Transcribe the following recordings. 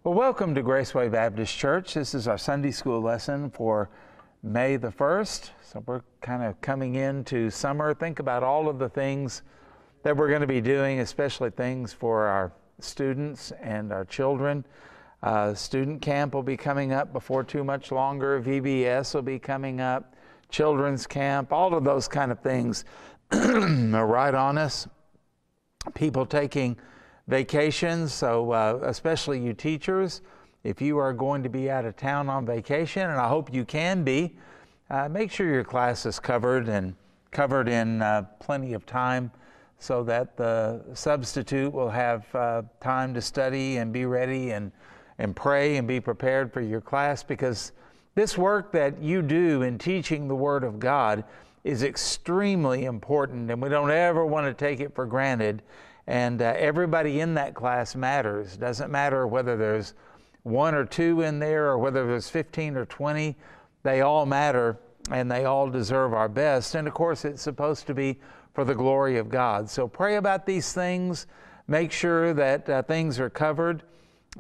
Well, welcome to Graceway Baptist Church. This is our Sunday school lesson for May the 1st. So we're kind of coming into summer. Think about all of the things that we're going to be doing, especially things for our students and our children. Student camp will be coming up before too much longer. VBS will be coming up. Children's camp, all of those kind of things are right on us. People taking vacations, so especially you teachers, if you are going to be out of town on vacation, and I hope you can be, make sure your class is covered in plenty of time so that the substitute will have time to study and be ready and pray and be prepared for your class, because this work that you do in teaching the Word of God is extremely important, and we don't ever want to take it for granted. And everybody in that class matters. Doesn't matter whether there's one or two in there or whether there's 15 or 20. They all matter, and they all deserve our best. And of course, it's supposed to be for the glory of God. So pray about these things. Make sure that things are covered,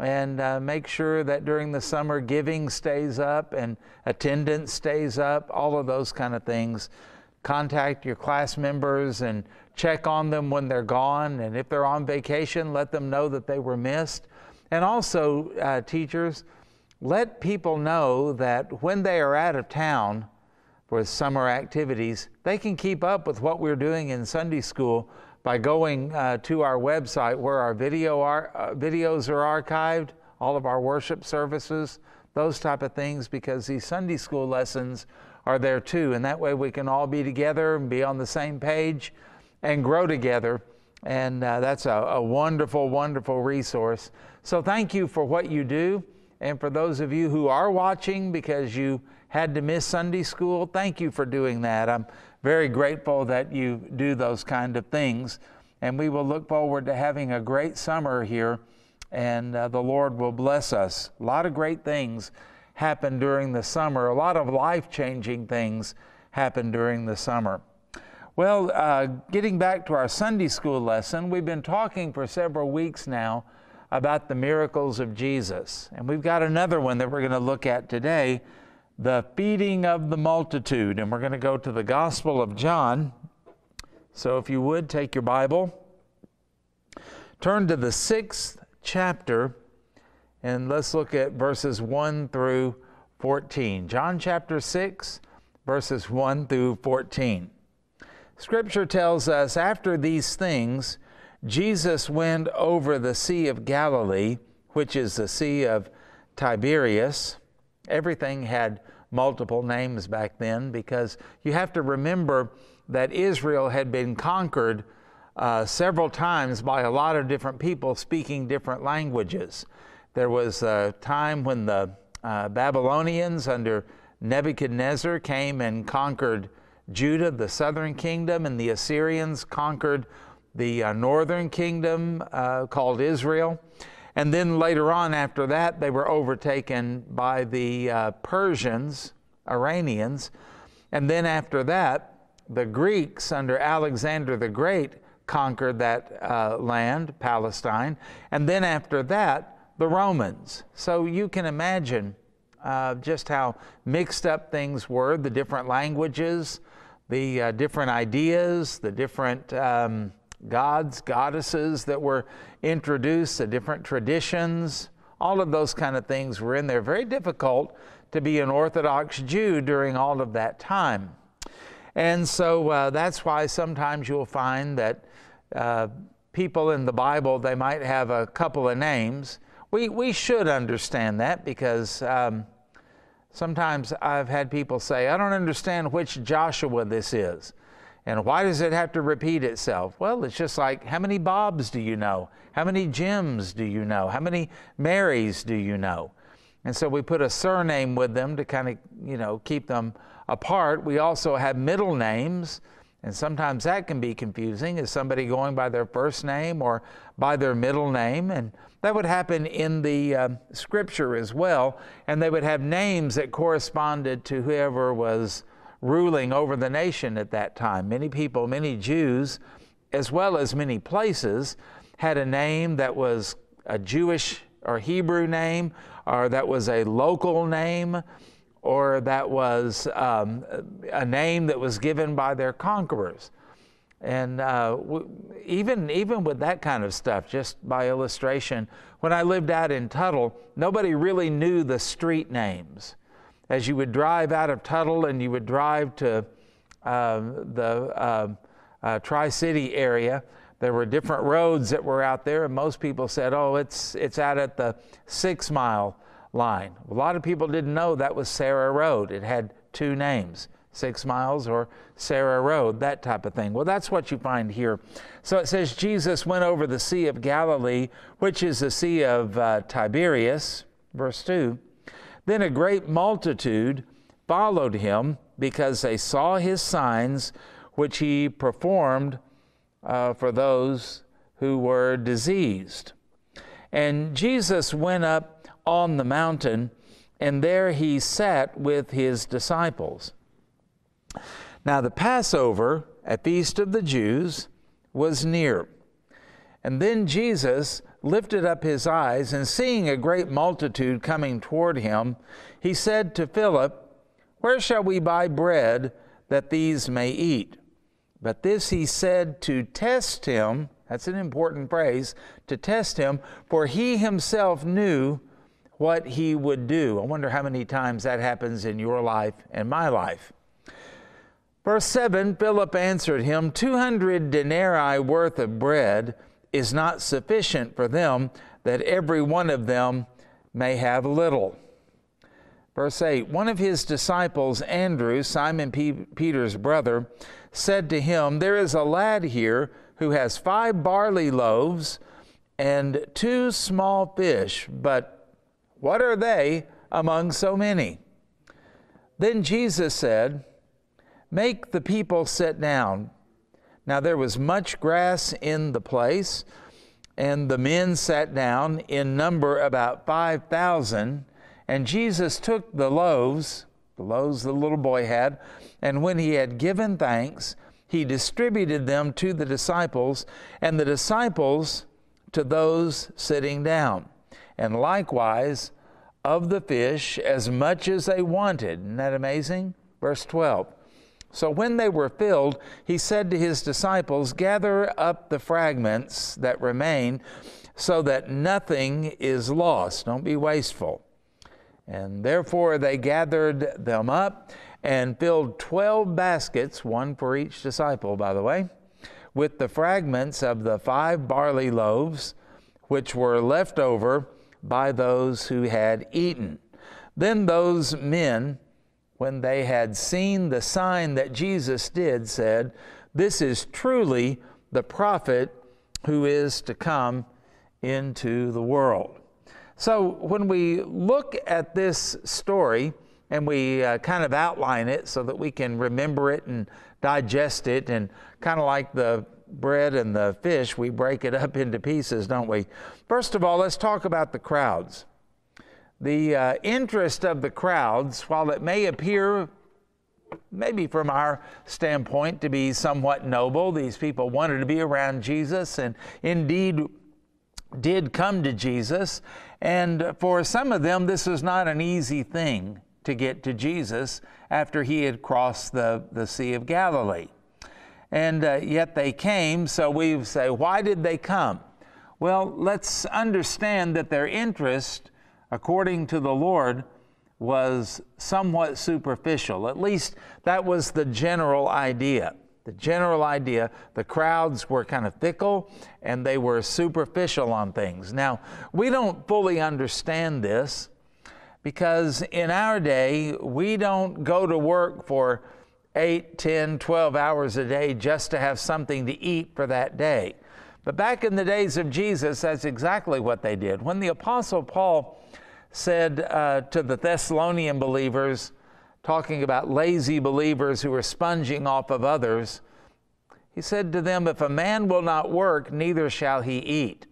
and make sure that during the summer giving stays up and attendance stays up, all of those kind of things. Contact your class members and check on them when they're gone, and if they're on vacation, let them know that they were missed. And also, teachers, let people know that when they are out of town for summer activities, they can keep up with what we're doing in Sunday school by going to our website where our videos are archived, all of our worship services, those type of things, because these Sunday school lessons are there too. And that way we can all be together and be on the same page and grow together. And that's a wonderful, wonderful resource. So thank you for what you do. And for those of you who are watching because you had to miss Sunday school, thank you for doing that. I'm very grateful that you do those kind of things. And we will look forward to having a great summer here. And the Lord will bless us. A lot of great things happen during the summer. A lot of life-changing things happen during the summer. Well, getting back to our Sunday school lesson, we've been talking for several weeks now about the miracles of Jesus. And we've got another one that we're going to look at today, the feeding of the multitude. And we're going to go to the Gospel of John. So if you would, take your Bible, turn to the 6th chapter, and let's look at verses 1 through 14. John chapter 6, verses 1 through 14. Scripture tells us, after these things, Jesus went over the Sea of Galilee, which is the Sea of Tiberias. Everything had multiple names back then, because you have to remember that Israel had been conquered several times by a lot of different people speaking different languages. There was a time when the Babylonians under Nebuchadnezzar came and conquered Judah, the southern kingdom, and the Assyrians conquered the northern kingdom called Israel. And then later on after that, they were overtaken by the Persians, Iranians. And then after that, the Greeks under Alexander the Great conquered that land, Palestine. And then after that, the Romans. So you can imagine just how mixed up things were, the different languages, the different ideas, the different gods, goddesses that were introduced, the different traditions, all of those kind of things were in there. Very difficult to be an Orthodox Jew during all of that time. And so that's why sometimes you'll find that people in the Bible, they might have a couple of names. We should understand that, because sometimes I've had people say, I don't understand which Joshua this is. And why does it have to repeat itself? Well, it's just like, how many Bobs do you know? How many Jims do you know? How many Marys do you know? And so we put a surname with them to kind of, keep them apart. We also have middle names, and sometimes that can be confusing. Is somebody going by their first name or by their middle name? And that would happen in the Scripture as well. And they would have names that corresponded to whoever was ruling over the nation at that time. Many people, many Jews, as well as many places, had a name that was a Jewish or Hebrew name, or that was a local name, or that was a name that was given by their conquerors. And even with that kind of stuff, just by illustration, when I lived out in Tuttle, nobody really knew the street names. As you would drive out of Tuttle and you would drive to the Tri-City area, there were different roads that were out there, and most people said, oh, it's out at the 6 Mile line. A lot of people didn't know that was Sarah Road. It had 2 names. 6 miles or Sarah Road, that type of thing. Well, that's what you find here. So it says Jesus went over the Sea of Galilee, which is the Sea of Tiberias, verse 2. Then a great multitude followed him because they saw his signs, which he performed for those who were diseased. And Jesus went up on the mountain, and there he sat with his disciples. Now the Passover, a feast of the Jews, was near. And then Jesus lifted up his eyes, and seeing a great multitude coming toward him, he said to Philip, "Where shall we buy bread that these may eat?" But this he said to test him. That's an important phrase, to test him, for he himself knew what he would do. I wonder how many times that happens in your life and my life. Verse 7, Philip answered him, 200 denarii worth of bread is not sufficient for them, that every one of them may have little. Verse 8, one of his disciples, Andrew, Simon Peter's brother, said to him, there is a lad here who has 5 barley loaves and 2 small fish, but what are they among so many? Then Jesus said, make the people sit down. Now there was much grass in the place, and the men sat down, in number about 5,000. And Jesus took the loaves the little boy had, and when he had given thanks, he distributed them to the disciples, and the disciples to those sitting down. And likewise of the fish, as much as they wanted. Isn't that amazing? Verse 12. So when they were filled, he said to his disciples, gather up the fragments that remain, so that nothing is lost. Don't be wasteful. And therefore they gathered them up and filled 12 baskets, one for each disciple, by the way, with the fragments of the 5 barley loaves, which were left over by those who had eaten. Then those men, when they had seen the sign that Jesus did, said, this is truly the prophet who is to come into the world. So when we look at this story and we kind of outline it so that we can remember it and digest it, and kind of like the bread and the fish, we break it up into pieces, don't we? First of all, let's talk about the crowds. The interest of the crowds, while it may appear, maybe from our standpoint, to be somewhat noble, these people wanted to be around Jesus and indeed did come to Jesus. And for some of them, this was not an easy thing to get to Jesus after he had crossed the Sea of Galilee. And yet they came, so we say, why did they come? Well, let's understand that their interest, according to the Lord, was somewhat superficial. At least that was the general idea. The general idea, the crowds were kind of fickle and they were superficial on things. Now, we don't fully understand this because in our day, we don't go to work for 8, 10, 12 hours a day just to have something to eat for that day. But back in the days of Jesus, that's exactly what they did. When the Apostle Paul said to the Thessalonian believers, talking about lazy believers who were sponging off of others, he said to them, if a man will not work, neither shall he eat.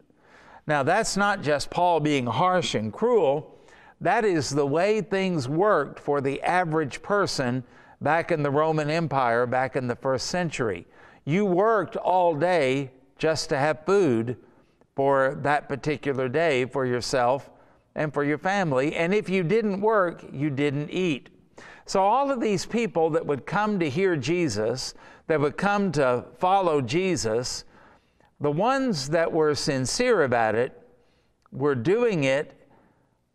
Now, that's not just Paul being harsh and cruel. That is the way things worked for the average person back in the Roman Empire, back in the 1st century. You worked all day just to have food for that particular day for yourself and for your family. And if you didn't work, you didn't eat. So all of these people that would come to hear Jesus, that would come to follow Jesus, the ones that were sincere about it were doing it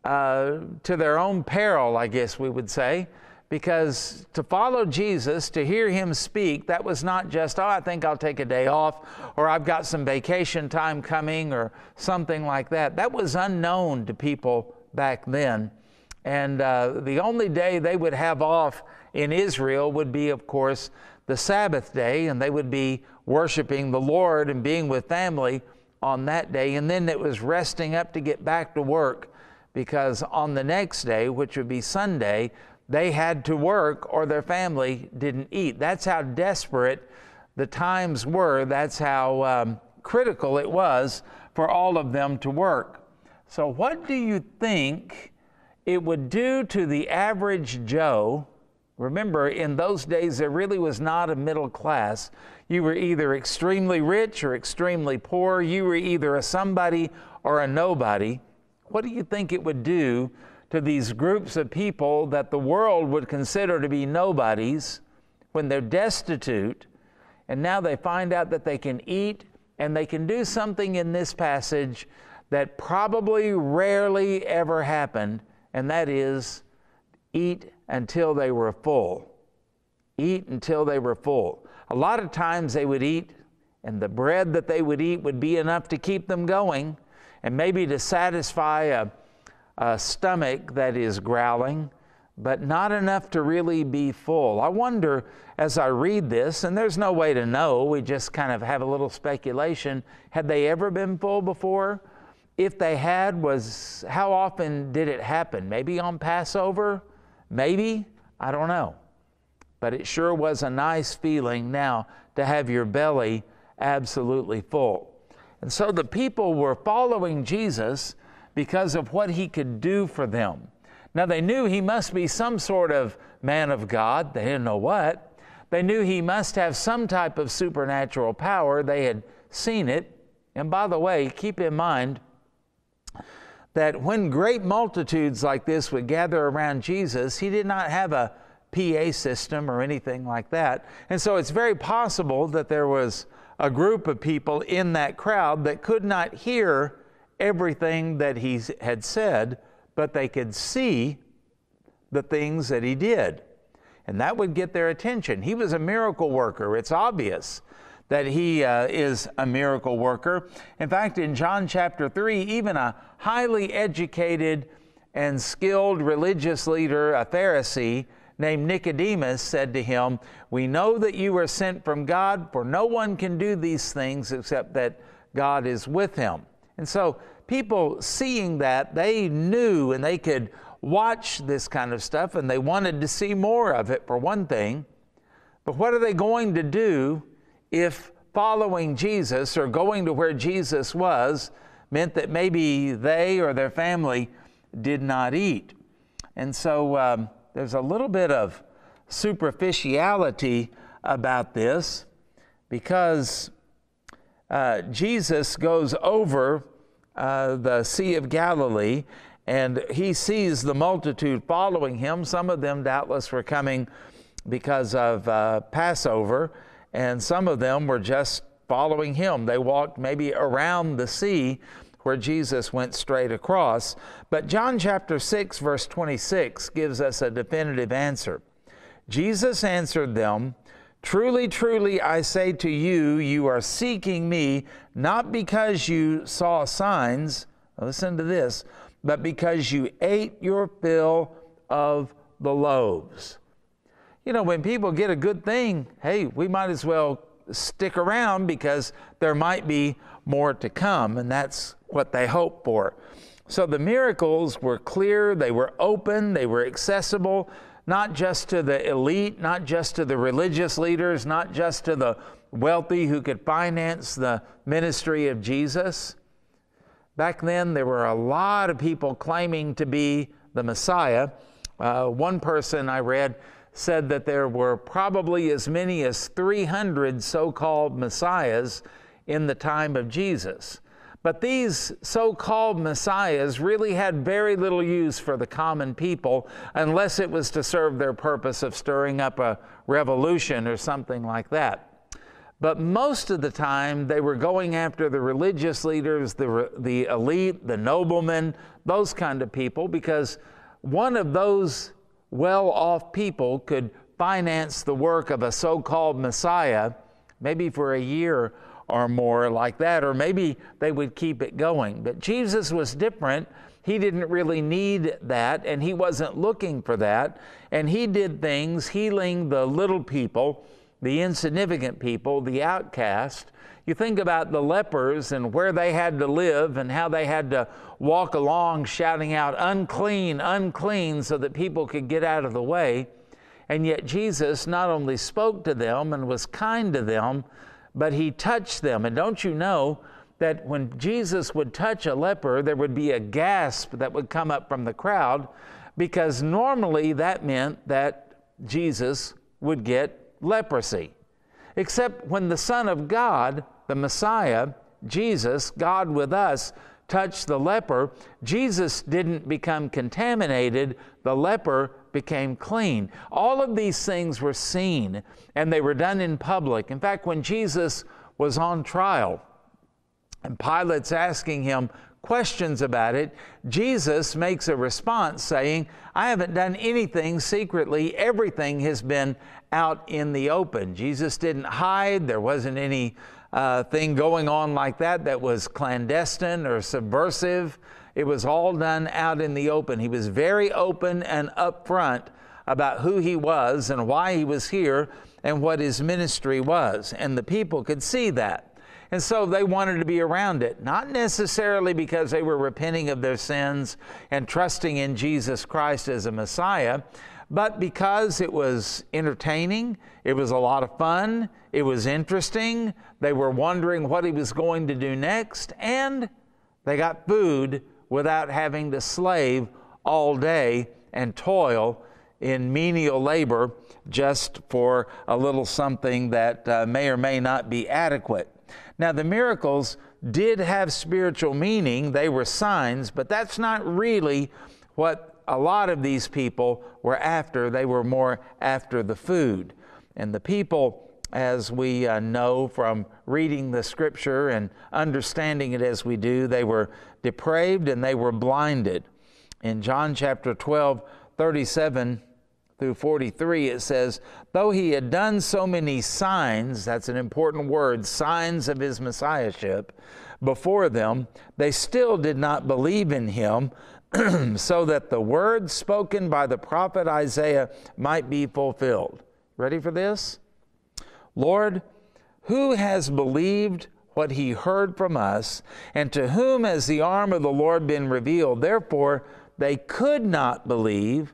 to their own peril, I guess we would say, because to follow Jesus, to hear him speak, that was not just, oh, I think I'll take a day off, or I've got some vacation time coming, or something like that. That was unknown to people back then. And the only day they would have off in Israel would be, of course, the Sabbath day, and they would be worshiping the Lord and being with family on that day. And then it was resting up to get back to work, because on the next day, which would be Sunday, they had to work or their family didn't eat. That's how desperate the times were. That's how critical it was for all of them to work. So what do you think it would do to the average Joe? Remember, in those days, there really was not a middle class. You were either extremely rich or extremely poor. You were either a somebody or a nobody. What do you think it would do to these groups of people that the world would consider to be nobodies when they're destitute, and now they find out that they can eat and they can do something in this passage that probably rarely ever happened, and that is eat until they were full. Eat until they were full. A lot of times they would eat, and the bread that they would eat would be enough to keep them going and maybe to satisfy a stomach that is growling, but not enough to really be full. I wonder, as I read this, and there's no way to know, we just kind of have a little speculation, had they ever been full before? If they had, how often did it happen? Maybe on Passover? Maybe? I don't know. But it sure was a nice feeling now to have your belly absolutely full. And so the people were following Jesus because of what he could do for them. Now they knew he must be some sort of man of God. They didn't know what. They knew he must have some type of supernatural power. They had seen it. And by the way, keep in mind that when great multitudes like this would gather around Jesus, he did not have a PA system or anything like that. And so it's very possible that there was a group of people in that crowd that could not hear everything that he had said, but they could see the things that he did. And that would get their attention. He was a miracle worker. It's obvious that he is a miracle worker. In fact, in John chapter 3, even a highly educated and skilled religious leader, a Pharisee named Nicodemus, said to him, "We know that you are sent from God, for no one can do these things except that God is with him." And so people seeing that, they knew and they could watch this kind of stuff, and they wanted to see more of it, for one thing. But what are they going to do if following Jesus or going to where Jesus was meant that maybe they or their family did not eat? And so there's a little bit of superficiality about this, because Jesus goes over the Sea of Galilee, and he sees the multitude following him. Some of them doubtless were coming because of Passover, and some of them were just following him. They walked maybe around the sea where Jesus went straight across. But John chapter 6, verse 26 gives us a definitive answer. Jesus answered them, "Truly, truly, I say to you, you are seeking me, not because you saw signs," listen to this, "but because you ate your fill of the loaves." You know, when people get a good thing, hey, we might as well stick around because there might be more to come, and that's what they hope for. So the miracles were clear, they were open, they were accessible, not just to the elite, not just to the religious leaders, not just to the wealthy who could finance the ministry of Jesus. Back then, there were a lot of people claiming to be the Messiah. One person I read said that there were probably as many as 300 so-called messiahs in the time of Jesus. But these so-called messiahs really had very little use for the common people unless it was to serve their purpose of stirring up a revolution or something like that. But most of the time, they were going after the religious leaders, the elite, the noblemen, those kind of people, because one of those well-off people could finance the work of a so-called Messiah, maybe for a year or more like that, or maybe they would keep it going. But Jesus was different. He didn't really need that, and he wasn't looking for that. And he did things healing the little people, the insignificant people, the outcast. You think about the lepers and where they had to live and how they had to walk along shouting out, "Unclean, unclean," so that people could get out of the way. And yet Jesus not only spoke to them and was kind to them, but he touched them. And don't you know that when Jesus would touch a leper, there would be a gasp that would come up from the crowd, because normally that meant that Jesus would get leprosy. Except when the Son of God, the Messiah, Jesus, God with us, touched the leper, Jesus didn't become contaminated. The leper became clean. All of these things were seen, and they were done in public. In fact, when Jesus was on trial, and Pilate's asking him questions about it, Jesus makes a response saying, "I haven't done anything secretly. Everything has been out in the open." Jesus didn't hide. There wasn't any thing going on like that was clandestine or subversive. It was all done out in the open. He was very open and upfront about who he was and why he was here and what his ministry was. And the people could see that. And so they wanted to be around it, not necessarily because they were repenting of their sins and trusting in Jesus Christ as a Messiah, but because it was entertaining, it was a lot of fun, it was interesting, they were wondering what he was going to do next, and they got food without having to slave all day and toil in menial labor just for a little something that may or may not be adequate. Now, the miracles did have spiritual meaning. They were signs, but that's not really what a lot of these people were after. They were more after the food. And the people, as we know from reading the Scripture and understanding it as we do, they were depraved and they were blinded. In John chapter 12, 37 through 43, it says, "Though he had done so many signs," that's an important word, signs of his messiahship, "before them, they still did not believe in him, so that the word spoken by the prophet Isaiah might be fulfilled." Ready for this? "Lord, who has believed what he heard from us, and to whom has the arm of the Lord been revealed? Therefore they could not believe.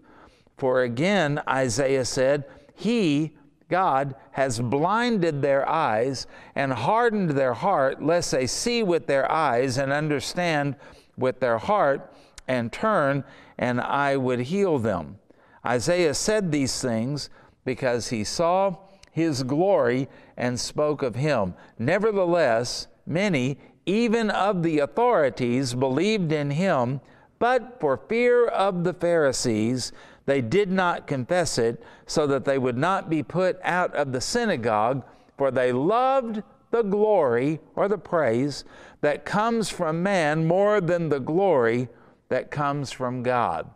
For again, Isaiah said, He, God, has blinded their eyes and hardened their heart, lest they see with their eyes and understand with their heart and turn, and I would heal them." Isaiah said these things because he saw his glory and spoke of him. Nevertheless, many, even of the authorities, believed in him, but for fear of the Pharisees, they did not confess it, so that they would not be put out of the synagogue, for they loved the glory or the praise that comes from man more than the glory that comes from God.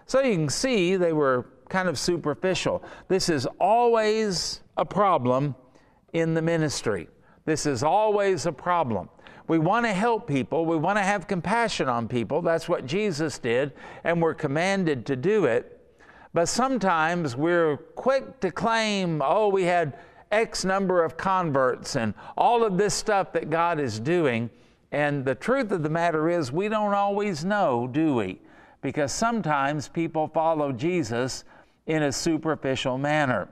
So you can see they were kind of superficial. This is always a problem in the ministry. This is always a problem. We want to help people. We want to have compassion on people. That's what Jesus did, and we're commanded to do it. But sometimes we're quick to claim, oh, we had X number of converts and all of this stuff that God is doing. And the truth of the matter is we don't always know, do we? Because sometimes people follow Jesus in a superficial manner.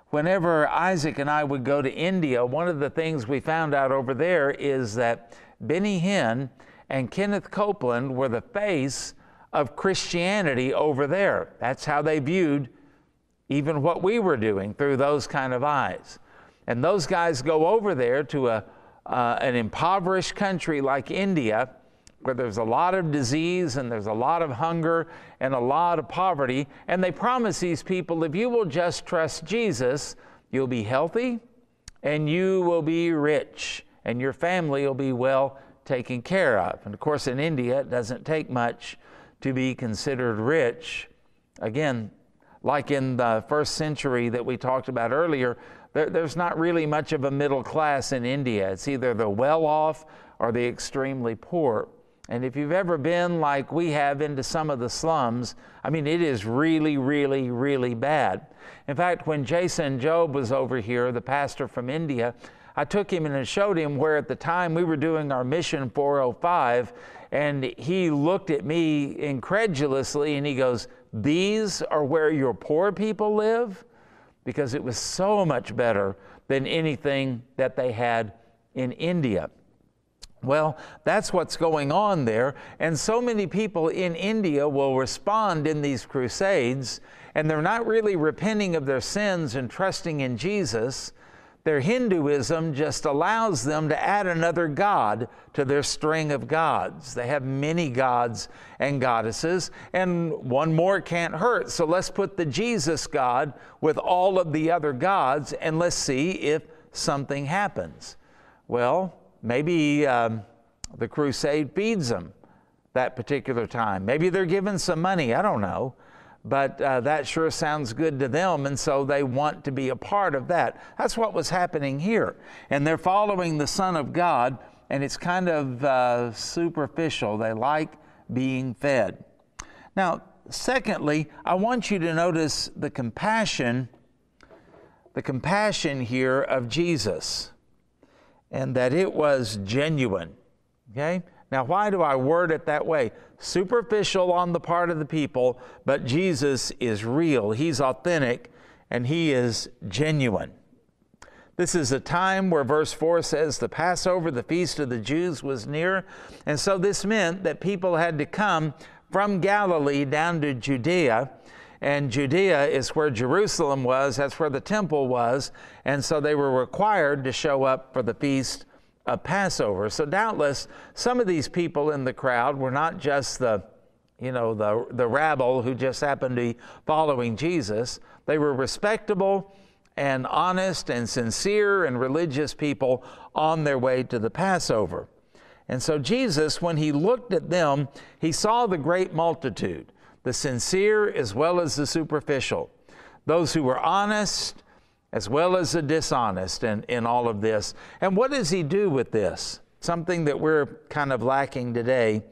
Whenever Isaac and I would go to India, one of the things we found out over there is that Benny Hinn and Kenneth Copeland were the face of Christianity over there. That's how they viewed even what we were doing, through those kind of eyes. And those guys go over there to an impoverished country like India, where there's a lot of disease and there's a lot of hunger and a lot of poverty. And they promise these people, if you will just trust Jesus, you'll be healthy and you will be rich and your family will be well taken care of. And of course, in India, it doesn't take much to be considered rich. Again, like in the first century that we talked about earlier, there's not really much of a middle class in India. It's either the well-off or the extremely poor. And if you've ever been like we have into some of the slums, I mean, it is really, really, really bad. In fact, when Jason Job was over here, the pastor from India, I took him and I showed him where at the time we were doing our Mission 405, and he looked at me incredulously and he goes, "These are where your poor people live?" Because it was so much better than anything that they had in India. Well, that's what's going on there. And so many people in India will respond in these crusades, and they're not really repenting of their sins and trusting in Jesus. Their Hinduism just allows them to add another god to their string of gods. They have many gods and goddesses, and one more can't hurt. So let's put the Jesus God with all of the other gods, and let's see if something happens. Well, maybe the crusade feeds them that particular time. Maybe they're given some money, I don't know. But that sure sounds good to them, and so they want to be a part of that. That's what was happening here. And they're following the Son of God, and it's kind of superficial. They like being fed. Now, secondly, I want you to notice the compassion here of Jesus, and that it was genuine. Okay? Now, why do I word it that way? Superficial on the part of the people, but Jesus is real. He's authentic, and He is genuine. This is a time where verse 4 says the Passover, the feast of the Jews, was near. And so this meant that people had to come from Galilee down to Judea. And Judea is where Jerusalem was. That's where the temple was. And so they were required to show up for the feast of Passover. So doubtless some of these people in the crowd were not just the rabble who just happened to be following Jesus. They were respectable and honest and sincere and religious people on their way to the Passover. And so Jesus, when He looked at them, He saw the great multitude, the sincere as well as the superficial, those who were honest as well as the dishonest in all of this. And what does He do with this? Something that we're kind of lacking today.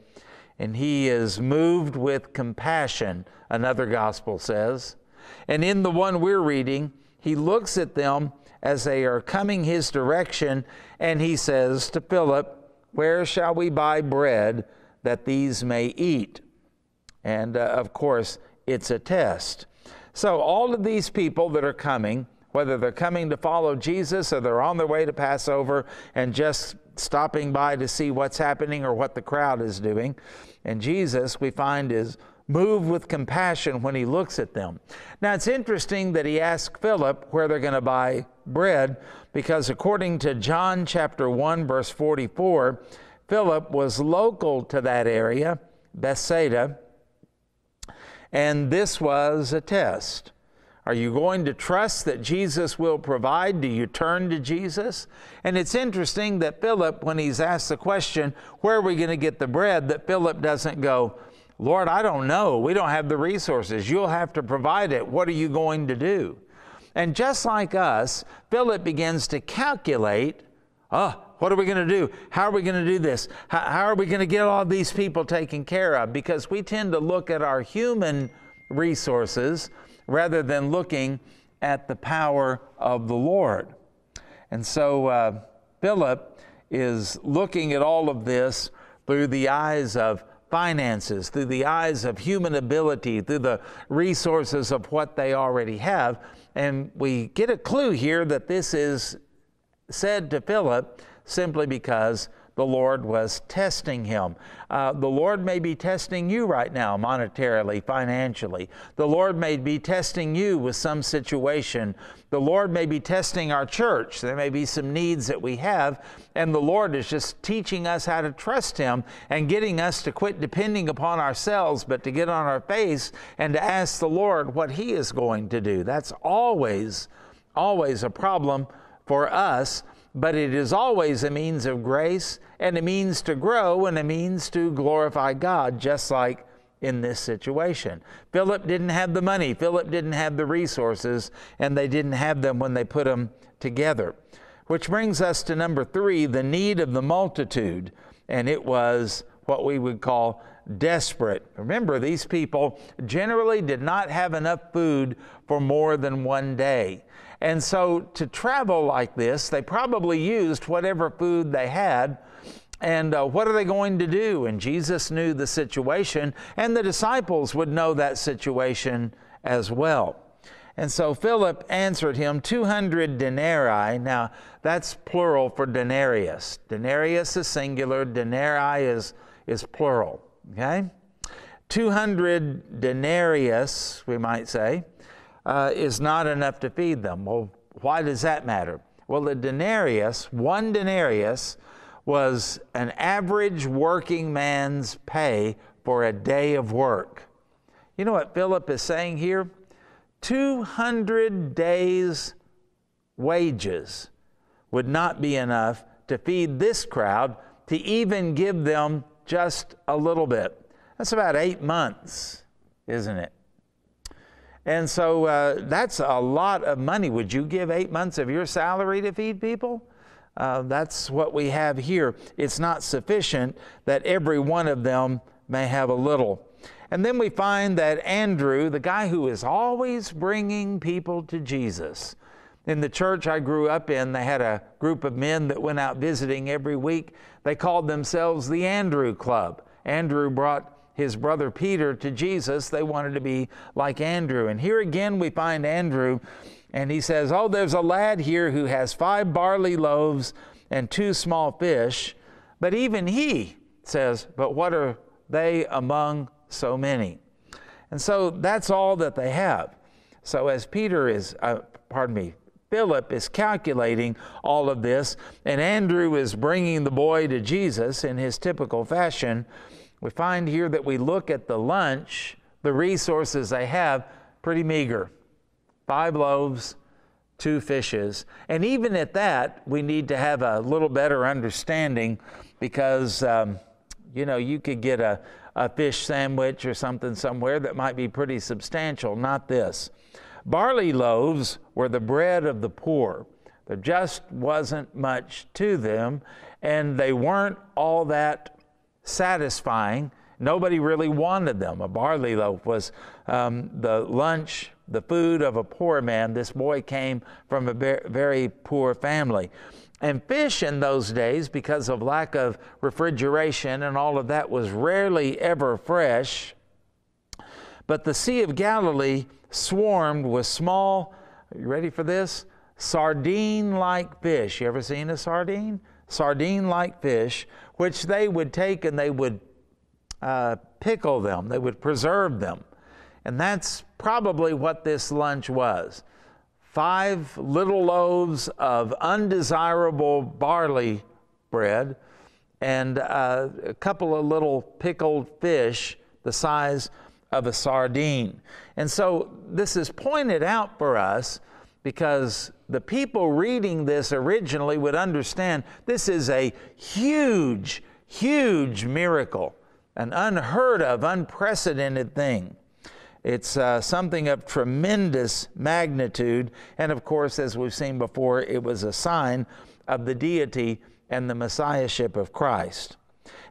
And He is moved with compassion, another gospel says. And in the one we're reading, He looks at them as they are coming His direction, and He says to Philip, "Where shall we buy bread that these may eat?" And of course, it's a test. So all of these people that are coming, whether they're coming to follow Jesus or they're on their way to Passover and just stopping by to see what's happening or what the crowd is doing. And Jesus, we find, is moved with compassion when He looks at them. Now, it's interesting that He asked Philip where they're going to buy bread, because according to John chapter 1, verse 44, Philip was local to that area, Bethsaida, and this was a test. Are you going to trust that Jesus will provide? Do you turn to Jesus? And it's interesting that Philip, when he's asked the question, where are we going to get the bread, that Philip doesn't go, "Lord, I don't know. We don't have the resources. You'll have to provide it. What are you going to do?" And just like us, Philip begins to calculate, what are we going to do? How are we going to do this? How are we going to get all these people taken care of? Because we tend to look at our human resources rather than looking at the power of the Lord. And so Philip is looking at all of this through the eyes of finances, through the eyes of human ability, through the resources of what they already have. And we get a clue here that this is said to Philip simply because the Lord was testing him. The Lord may be testing you right now, monetarily, financially. The Lord may be testing you with some situation. The Lord may be testing our church. There may be some needs that we have, and the Lord is just teaching us how to trust him and getting us to quit depending upon ourselves, but to get on our face and to ask the Lord what he is going to do. That's always a problem for us, but it is always a means of grace and a means to grow and a means to glorify God, just like in this situation. Philip didn't have the money. Philip didn't have the resources, and they didn't have them when they put them together. Which brings us to number 3, the need of the multitude, and it was what we would call desperate. Remember, these people generally did not have enough food for more than one day. And so to travel like this, they probably used whatever food they had. And what are they going to do? And Jesus knew the situation, and the disciples would know that situation as well. And so Philip answered him, 200 denarii. Now, that's plural for denarius. Denarius is singular, denarii is plural. Okay? 200 denarius, we might say, is not enough to feed them. Well, why does that matter? Well, one denarius, was an average working man's pay for a day of work. You know what Philip is saying here? 200 days' wages would not be enough to feed this crowd, to even give them just a little bit. That's about 8 months, isn't it? And so that's a lot of money. Would you give 8 months of your salary to feed people? That's what we have here. It's not sufficient that every one of them may have a little. And then we find that Andrew, the guy who is always bringing people to Jesus. In the church I grew up in, they had a group of men that went out visiting every week. They called themselves the Andrew Club. Andrew brought his brother Peter to Jesus. They wanted to be like Andrew. And here again we find Andrew, and he says, oh, there's a lad here who has 5 barley loaves and 2 small fish. But even he says, but what are they among so many? And so that's all that they have. So as Philip is calculating all of this, and Andrew is bringing the boy to Jesus in his typical fashion, we find here that we look at the lunch, the resources they have, pretty meager. 5 loaves, 2 fishes. And even at that, we need to have a little better understanding, because, you could get a fish sandwich or something somewhere that might be pretty substantial, not this. Barley loaves were the bread of the poor. There just wasn't much to them, and they weren't all that satisfying. Nobody really wanted them. A barley loaf was the lunch, the food of a poor man. This boy came from a very poor family. And fish in those days, because of lack of refrigeration and all of that, was rarely ever fresh. But the Sea of Galilee swarmed with small, are you ready for this? Sardine-like fish. You ever seen a sardine? Sardine-like fish, which they would take and they would pickle them. They would preserve them. And that's probably what this lunch was. 5 little loaves of undesirable barley bread and a couple of little pickled fish the size of a sardine. And so this is pointed out for us because the people reading this originally would understand this is a huge, huge miracle, an unheard of, unprecedented thing. It's something of tremendous magnitude, and of course, as we've seen before, it was a sign of the deity and the messiahship of Christ.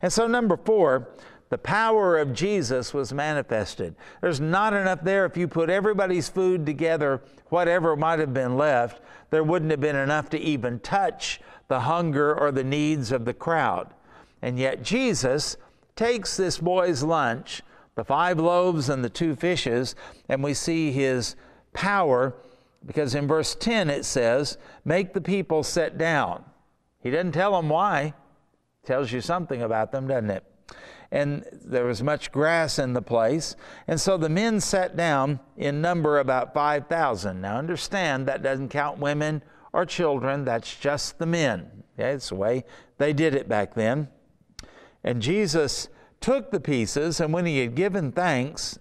And so number 4, the power of Jesus was manifested. There's not enough there. If you put everybody's food together, whatever might have been left, there wouldn't have been enough to even touch the hunger or the needs of the crowd. And yet Jesus takes this boy's lunch, the 5 loaves and the 2 fishes, and we see his power, because in verse 10 it says, make the people sit down. He doesn't tell them why. Tells you something about them, doesn't it? And there was much grass in the place. And so the men sat down, in number about 5,000. Now understand, that doesn't count women or children. That's just the men. Okay, it's the way they did it back then. And Jesus took the pieces, and when he had given thanks,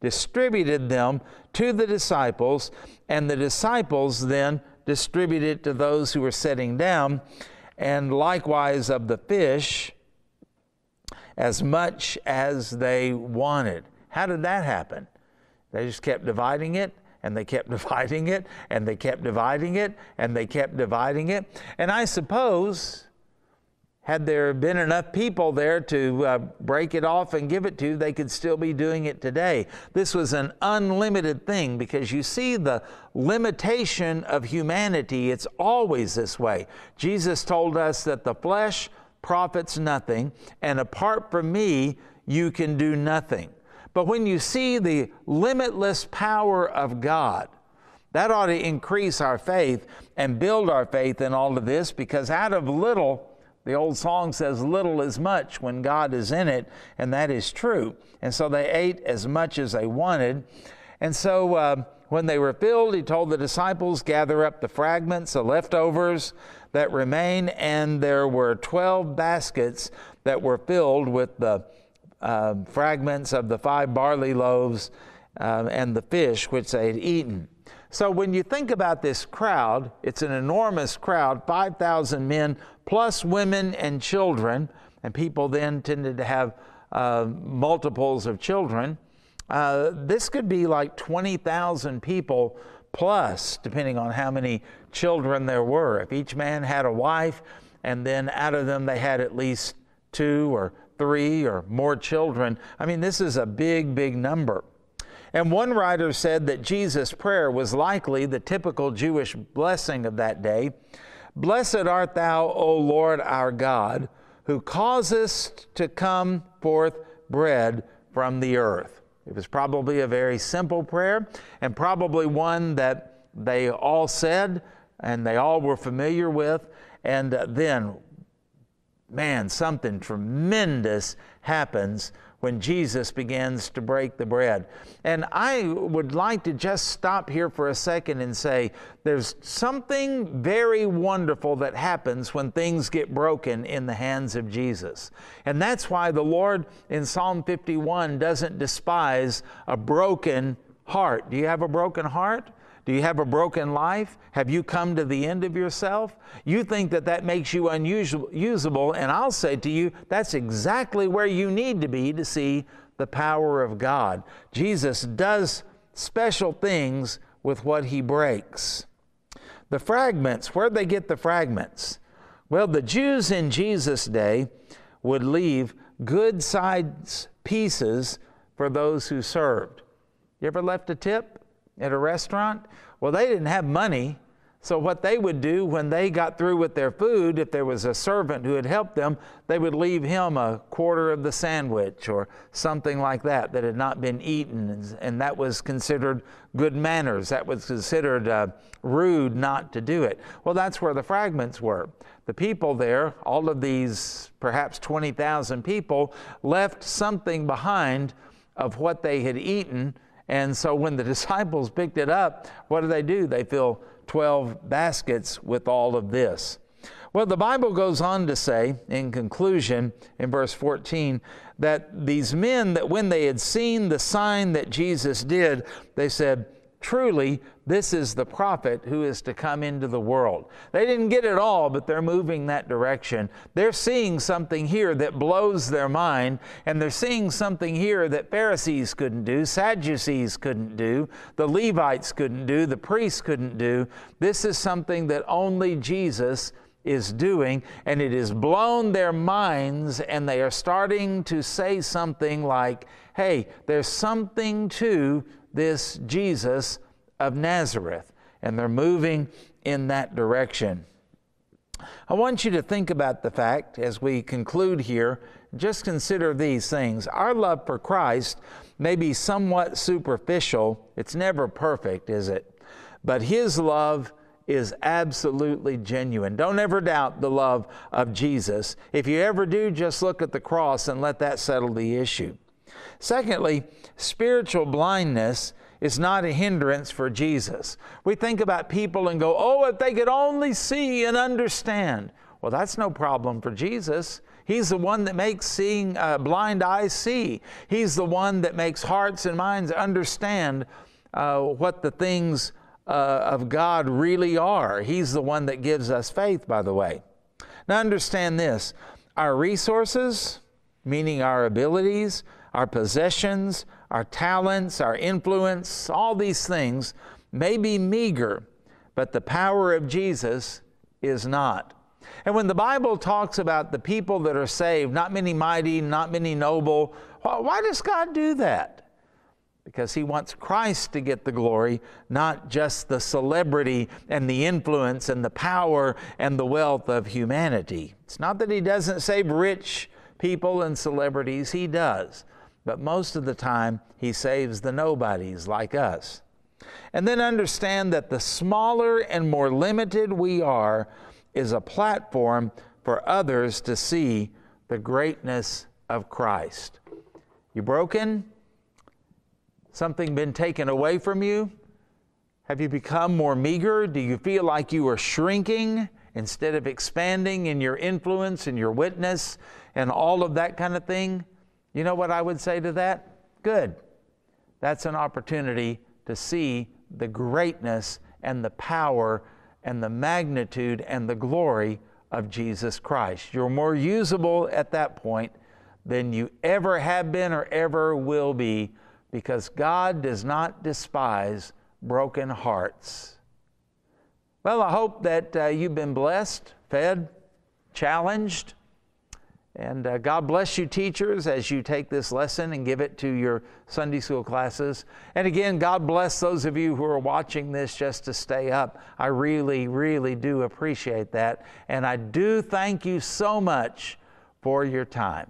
distributed them to the disciples, and the disciples then distributed to those who were sitting down, and likewise of the fish, as much as they wanted. How did that happen? They just kept dividing it, and they kept dividing it, and they kept dividing it, and they kept dividing it. And I suppose, had there been enough people there to break it off and give it to, they could still be doing it today. This was an unlimited thing, because you see the limitation of humanity. It's always this way. Jesus told us that the flesh profits nothing, and apart from me, you can do nothing. But when you see the limitless power of God, that ought to increase our faith and build our faith in all of this, because out of little, the old song says, little is much when God is in it, and that is true. And so they ate as much as they wanted. And so when they were filled, he told the disciples, gather up the fragments, the leftovers that remain, and there were 12 baskets that were filled with the fragments of the 5 barley loaves and the fish which they had eaten. So when you think about this crowd, it's an enormous crowd, 5,000 men plus women and children, and people then tended to have multiples of children. This could be like 20,000 people plus, depending on how many children there were. If each man had a wife, and then out of them they had at least 2 or 3 or more children, I mean, this is a big, big number. And one writer said that Jesus' prayer was likely the typical Jewish blessing of that day. Blessed art thou, O Lord our God, who causest to come forth bread from the earth. It was probably a very simple prayer, and probably one that they all said and they all were familiar with. And then, man, something tremendous happens when Jesus begins to break the bread. And I would like to just stop here for a second and say there's something very wonderful that happens when things get broken in the hands of Jesus. And that's why the Lord in Psalm 51 doesn't despise a broken heart. Do you have a broken heart? Do you have a broken life? Have you come to the end of yourself? You think that that makes you unusable, and I'll say to you, that's exactly where you need to be to see the power of God. Jesus does special things with what he breaks. The fragments, where'd they get the fragments? Well, the Jews in Jesus' day would leave good-sized pieces for those who served. You ever left a tip at a restaurant? Well, they didn't have money, so what they would do when they got through with their food, if there was a servant who had helped them, they would leave him a quarter of the sandwich or something like that that had not been eaten, and that was considered good manners. That was considered rude not to do it. Well, that's where the fragments were. The people there, all of these perhaps 20,000 people, left something behind of what they had eaten. And so when the disciples picked it up, what do? They fill 12 baskets with all of this. Well, the Bible goes on to say, in conclusion, in verse 14, that these men, that when they had seen the sign that Jesus did, they said, truly, this is the prophet who is to come into the world. They didn't get it all, but they're moving that direction. They're seeing something here that blows their mind, and they're seeing something here that Pharisees couldn't do, Sadducees couldn't do, the Levites couldn't do, the priests couldn't do. This is something that only Jesus is doing, and it has blown their minds, and they are starting to say something like, hey, there's something to this Jesus of Nazareth, and they're moving in that direction. I want you to think about the fact, as we conclude here, just consider these things. Our love for Christ may be somewhat superficial. It's never perfect, is it? But his love is absolutely genuine. Don't ever doubt the love of Jesus. If you ever do, just look at the cross and let that settle the issue. Secondly, spiritual blindness is not a hindrance for Jesus. We think about people and go, oh, if they could only see and understand. Well, that's no problem for Jesus. He's the one that makes seeing blind eyes see. He's the one that makes hearts and minds understand what the things of God really are. He's the one that gives us faith, by the way. Now understand this. Our resources, meaning our abilities, our possessions, our talents, our influence, all these things may be meager, but the power of Jesus is not. And when the Bible talks about the people that are saved, not many mighty, not many noble, why does God do that? Because He wants Christ to get the glory, not just the celebrity and the influence and the power and the wealth of humanity. It's not that He doesn't save rich people and celebrities. He does. But most of the time, He saves the nobodies like us. And then understand that the smaller and more limited we are is a platform for others to see the greatness of Christ. You broken? Something been taken away from you? Have you become more meager? Do you feel like you are shrinking instead of expanding in your influence and your witness and all of that kind of thing? You know what I would say to that? Good. That's an opportunity to see the greatness and the power and the magnitude and the glory of Jesus Christ. You're more usable at that point than you ever have been or ever will be, because God does not despise broken hearts. Well, I hope that you've been blessed, fed, challenged. And God bless you, teachers, as you take this lesson and give it to your Sunday school classes. And again, God bless those of you who are watching this just to stay up. I really, really do appreciate that. And I do thank you so much for your time.